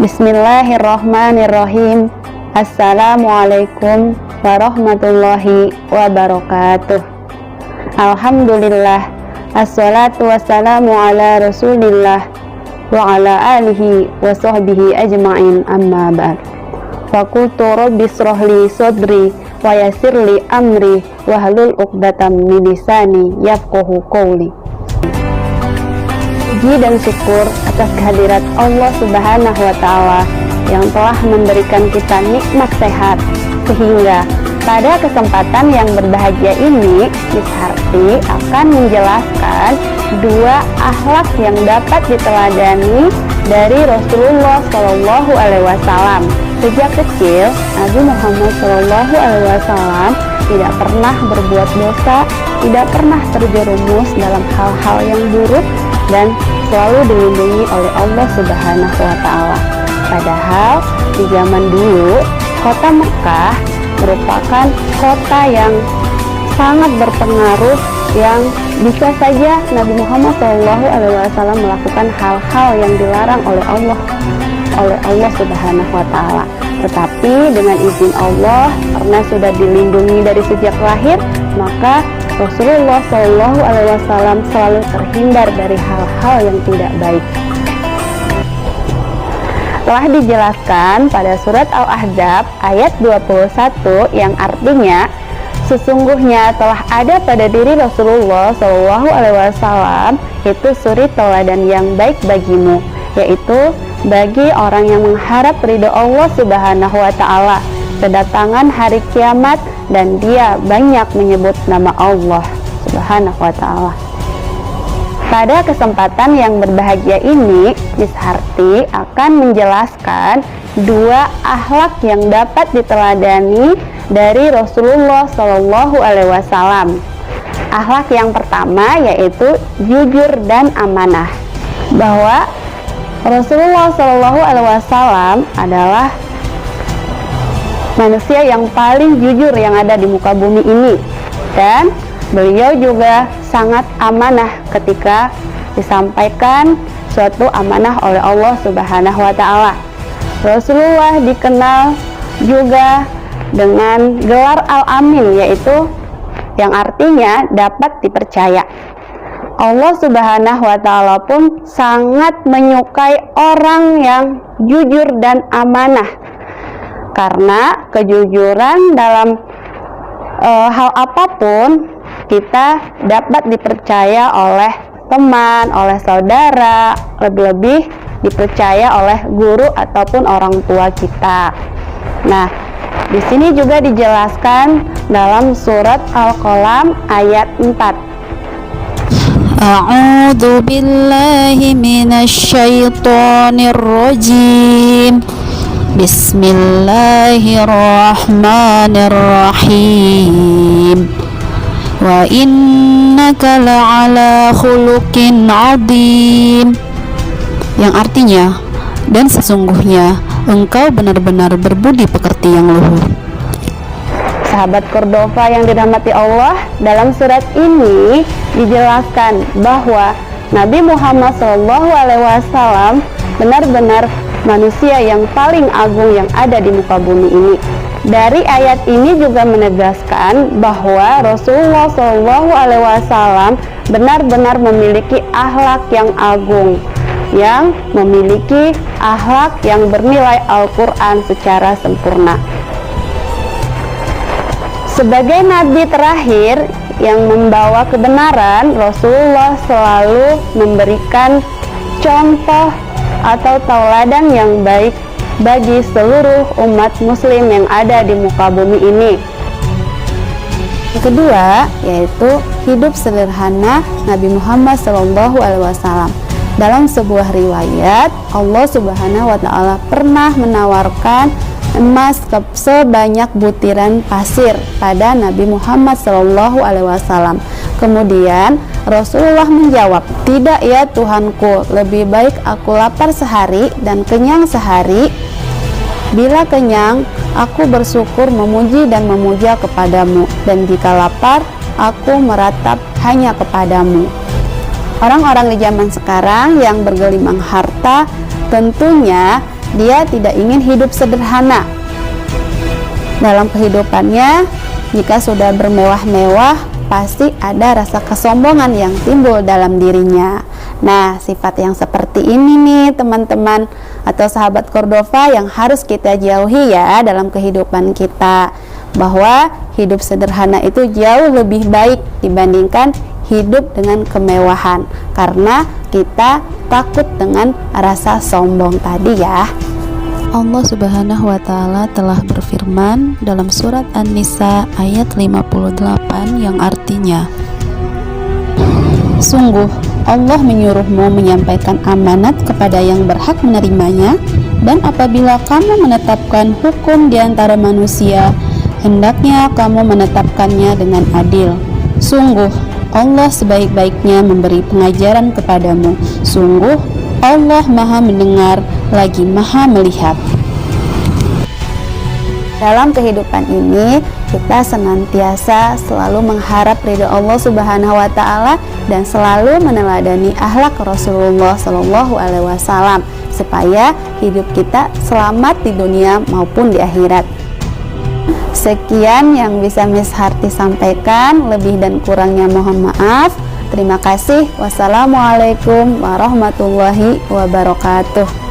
Bismillahirrahmanirrahim. Assalamualaikum warahmatullahi wabarakatuh. Alhamdulillah. Assalatu wassalamu ala rasulillah wa ala alihi wa sahbihi ajma'in, amma ba'd. Faqultu rabbi shrahli sadri wa yassirli amri wahlul 'uqdatam min lisani yafqahu qawli. Puji dan syukur atas kehadirat Allah Subhanahu wa Ta'ala yang telah memberikan kita nikmat sehat, sehingga pada kesempatan yang berbahagia ini Miss Harti akan menjelaskan dua akhlak yang dapat diteladani dari Rasulullah Shallallahu Alaihi Wasallam. Sejak kecil, Nabi Muhammad Shallallahu Alaihi Wasallam tidak pernah berbuat dosa, tidak pernah terjerumus dalam hal-hal yang buruk, dan selalu dilindungi oleh Allah Subhanahu wa Ta'ala. Padahal di zaman dulu, kota Mekah merupakan kota yang sangat berpengaruh, yang bisa saja Nabi Muhammad SAW melakukan hal-hal yang dilarang oleh Allah Subhanahu wa Ta'ala. Tetapi dengan izin Allah, karena sudah dilindungi dari sejak lahir, maka Rasulullah SAW selalu terhindar dari hal-hal yang tidak baik. Telah dijelaskan pada surat Al-Ahzab ayat 21 yang artinya, sesungguhnya telah ada pada diri Rasulullah SAW itu suri teladan yang baik bagimu, yaitu bagi orang yang mengharap ridho Allah Subhanahu wa Ta'ala, kedatangan hari kiamat, dan dia banyak menyebut nama Allah Subhanahu wa Ta'ala. Pada kesempatan yang berbahagia ini, Miss Harti akan menjelaskan dua akhlak yang dapat diteladani dari Rasulullah Shallallahu Alaihi Wasallam. Akhlak yang pertama yaitu jujur dan amanah. Bahwa Rasulullah Shallallahu Alaihi Wasallam adalah manusia yang paling jujur yang ada di muka bumi ini, dan beliau juga sangat amanah ketika disampaikan suatu amanah oleh Allah Subhanahu wa Ta'ala. Rasulullah dikenal juga dengan gelar Al-Amin, yaitu yang artinya dapat dipercaya. Allah Subhanahu wa Ta'ala pun sangat menyukai orang yang jujur dan amanah, karena kejujuran dalam hal apapun kita dapat dipercaya oleh teman, oleh saudara, lebih-lebih dipercaya oleh guru ataupun orang tua kita. Nah, di sini juga dijelaskan dalam surat Al-Qalam ayat 4. A'udzu billahi minasy syaithanir rajim. Bismillahirrahmanirrahim. Wa innaka la'ala khuluqin 'adzim. Yang artinya, dan sesungguhnya engkau benar-benar berbudi pekerti yang luhur. Sahabat Cordova yang dirahmati Allah, dalam surat ini dijelaskan bahwa Nabi Muhammad SAW benar-benar manusia yang paling agung yang ada di muka bumi ini. Dari ayat ini juga menegaskan bahwa Rasulullah SAW benar-benar memiliki akhlak yang agung, yang memiliki akhlak yang bernilai Al-Quran secara sempurna. Sebagai nabi terakhir yang membawa kebenaran, Rasulullah selalu memberikan contoh atau tauladan yang baik bagi seluruh umat muslim yang ada di muka bumi ini. Yang kedua yaitu hidup sederhana Nabi Muhammad SAW. Dalam sebuah riwayat, Allah Subhanahu wa Ta'ala pernah menawarkan emas sebanyak butiran pasir pada Nabi Muhammad SAW. Kemudian Rasulullah menjawab, "Tidak ya Tuhanku, lebih baik aku lapar sehari dan kenyang sehari. Bila kenyang, aku bersyukur memuji dan memuja kepadamu, dan jika lapar, aku meratap hanya kepadamu." Orang-orang di zaman sekarang yang bergelimang harta tentunya dia tidak ingin hidup sederhana. Dalam kehidupannya, jika sudah bermewah-mewah, pasti ada rasa kesombongan yang timbul dalam dirinya. Nah, sifat yang seperti ini nih teman-teman atau sahabat Cordova yang harus kita jauhi ya dalam kehidupan kita, bahwa hidup sederhana itu jauh lebih baik dibandingkan hidup dengan kemewahan, karena kita takut dengan rasa sombong tadi ya. Allah Subhanahu wa Ta'ala telah berfirman dalam surat An-Nisa ayat 58 yang artinya, sungguh Allah menyuruhmu menyampaikan amanat kepada yang berhak menerimanya, dan apabila kamu menetapkan hukum di antara manusia, hendaknya kamu menetapkannya dengan adil. Sungguh Allah sebaik-baiknya memberi pengajaran kepadamu. Sungguh Allah Maha mendengar lagi Maha melihat. Dalam kehidupan ini, kita senantiasa selalu mengharap ridha Allah Subhanahu wa Ta'ala dan selalu meneladani akhlak Rasulullah Shallallahu Alaihi Wasallam supaya hidup kita selamat di dunia maupun di akhirat. Sekian yang bisa Miss Harti sampaikan, lebih dan kurangnya mohon maaf. Terima kasih. Wassalamualaikum warahmatullahi wabarakatuh.